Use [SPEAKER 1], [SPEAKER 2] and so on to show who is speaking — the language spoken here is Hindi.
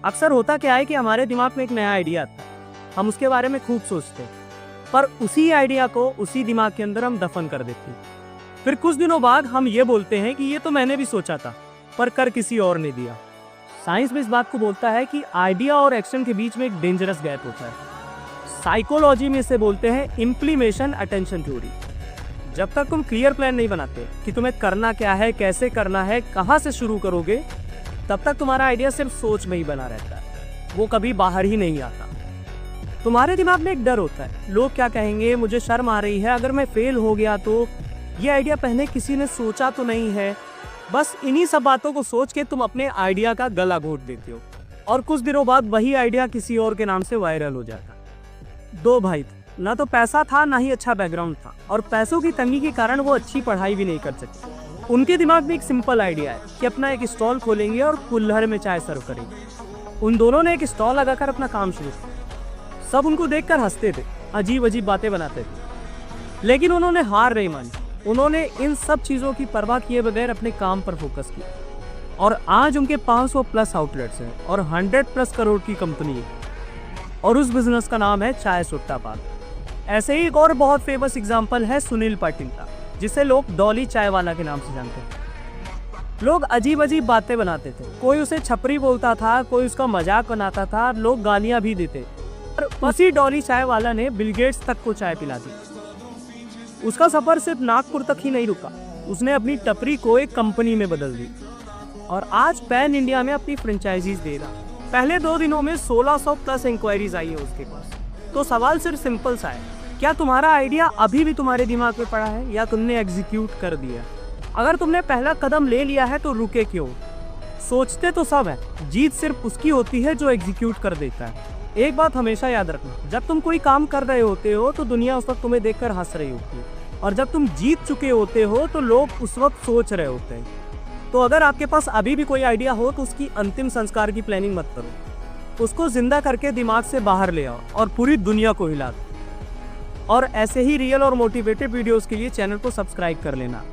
[SPEAKER 1] अक्सर होता क्या है कि हमारे दिमाग में एक नया आइडिया आता है, हम उसके बारे में खूब सोचते हैं, पर उसी आइडिया को उसी दिमाग के अंदर हम दफन कर देते हैं। फिर कुछ दिनों बाद हम ये बोलते हैं कि ये तो मैंने भी सोचा था, पर कर किसी और ने दिया। साइंस भी इस बात को बोलता है कि आइडिया और एक्शन के बीच में एक डेंजरस गैप होता है। साइकोलॉजी में इसे बोलते हैं इम्प्लीमेशन अटेंशन थ्योरी। जब तक तुम क्लियर प्लान नहीं बनाते कि तुम्हें करना क्या है, कैसे करना है, कहाँ से शुरू करोगे, तब तक तुम्हारा आइडिया सिर्फ सोच में ही बना रहता है, वो कभी बाहर ही नहीं आता। तुम्हारे दिमाग में एक डर होता है, लोग क्या कहेंगे, मुझे शर्म आ रही है, अगर मैं फेल हो गया तो, ये आइडिया पहले किसी ने सोचा तो नहीं है। बस इन्हीं सब बातों को सोच के तुम अपने आइडिया का गला घोट देते हो और कुछ दिनों बाद वही आइडिया किसी और के नाम से वायरल हो जाता। दो भाई थे, ना तो पैसा था ना ही अच्छा बैकग्राउंड था, और पैसों की तंगी के कारण वो अच्छी पढ़ाई भी नहीं कर सकते। उनके दिमाग में एक सिंपल आइडिया है कि अपना एक स्टॉल खोलेंगे और कुल्हड़ में चाय सर्व करेंगे। उन दोनों ने एक स्टॉल लगाकर अपना काम शुरू किया। सब उनको देखकर हंसते थे, अजीब अजीब बातें बनाते थे, लेकिन उन्होंने हार नहीं मानी। उन्होंने इन सब चीज़ों की परवाह किए बगैर अपने काम पर फोकस किया, और आज उनके 500 प्लस आउटलेट्स हैं और 100 प्लस करोड़ की कंपनी है, और उस बिजनेस का नाम है चाय सुट्टा पान। ऐसे ही एक और बहुत फेमस एग्जाम्पल है सुनील पाटिल का, जिसे लोग डॉली चाय वाला के नाम से जानते हैं। लोग अजीब अजीब बातें बनाते थे, कोई उसे छपरी बोलता था, कोई उसका मजाक बनाता था, लोग गालियां भी देते। और उसी डॉली चाय वाला ने बिल गेट्स तक को चाय पिला दी। उसका सफर सिर्फ नागपुर तक ही नहीं रुका, उसने अपनी टपरी को एक कंपनी में बदल दी और आज पैन इंडिया में अपनी फ्रेंचाइजीज दे रहा। पहले 2 दिनों में 1600 प्लस इंक्वायरीज आई है उसके पास। तो सवाल सिर्फ सिंपल सा है, क्या तुम्हारा आइडिया अभी भी तुम्हारे दिमाग में पड़ा है या तुमने एग्जीक्यूट कर दिया? अगर तुमने पहला कदम ले लिया है तो रुके क्यों? सोचते तो सब है, जीत सिर्फ उसकी होती है जो एग्जीक्यूट कर देता है। एक बात हमेशा याद रखना, जब तुम कोई काम कर रहे होते हो तो दुनिया उस वक्त तुम्हें देखकर हंस रही होती है, और जब तुम जीत चुके होते हो तो लोग उस वक्त सोच रहे होते हैं। तो अगर आपके पास अभी भी कोई आइडिया हो तो उसकी अंतिम संस्कार की प्लानिंग मत करो, उसको जिंदा करके दिमाग से बाहर ले आओ और पूरी दुनिया को हिला दो। और ऐसे ही रियल और मोटिवेटेड वीडियोस के लिए चैनल को सब्सक्राइब कर लेना।